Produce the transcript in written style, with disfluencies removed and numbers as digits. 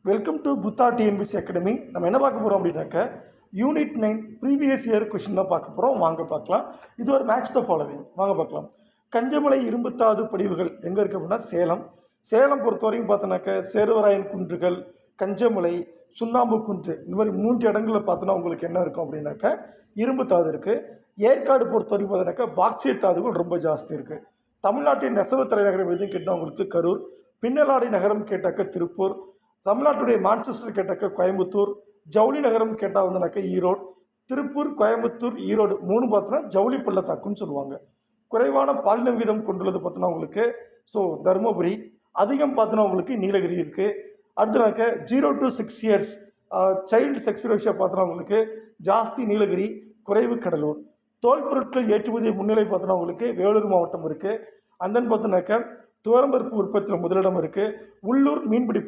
Welcome to Buddha TNPSC academy. நம்ம என்ன பார்க்க போகிறோம் அப்படின்னாக்க யூனிட் 9 ப்ரீவியஸ் இயர் கொஷின் தான் பார்க்க போகிறோம். வாங்க பார்க்கலாம். இது ஒரு மேட்ச் த ஃபாலோவிங். வாங்க பார்க்கலாம். கஞ்சமலை இரும்புத்தாது படிவுகள் எங்கே இருக்குது அப்படின்னா சேலம் பொறுத்த வரைக்கும் பார்த்தோன்னாக்க சேர்வராயன் குன்றுகள், கஞ்சமலை, சுண்ணாம்பு குன்று, இந்த மாதிரி 3 இடங்களில் பார்த்தோன்னா உங்களுக்கு என்ன இருக்கும் அப்படின்னாக்க இரும்புத்தாது இருக்குது. ஏற்காடு பொறுத்த வரைக்கும் பார்த்தோன்னாக்கா பாக்சைட் தாதுகள் ரொம்ப ஜாஸ்தி இருக்குது. தமிழ்நாட்டின் நெசவு தலைநகரம் எதுவும் கேட்டால் உங்களுக்கு கரூர், பின்னலாடை நகரம் கேட்டாக்க திருப்பூர், தமிழ்நாட்டுடைய மான்செஸ்டர் கேட்டாக்க கோயம்புத்தூர், ஜவுளி நகரம் கேட்டால் வந்துனாக்க ஈரோடு. திருப்பூர், கோயம்புத்தூர், ஈரோடு 3 பார்த்தோன்னா ஜவுளி பள்ளத்தாக்குன்னு சொல்லுவாங்க. குறைவான பாலின வீதம் கொண்டுள்ளது பார்த்தோன்னா உங்களுக்கு தருமபுரி. அதிகம் பார்த்தோன்னா உங்களுக்கு நீலகிரி இருக்குது. அடுத்தனாக்க 0 to 6 years child sex ratio பார்த்தோன்னா உங்களுக்கு ஜாஸ்தி நீலகிரி, குறைவு கடலூர். தோல் பொருட்கள் ஏற்றுமதி முன்னிலை பார்த்தோன்னா உங்களுக்கு வேலூர் மாவட்டம் இருக்குது. அந்தன்னு பார்த்தோன்னாக்க துவரம்பருப்பு உற்பத்தியில் முதலிடம் இருக்குது. உள்ளூர் மீன்பிடிப்பில்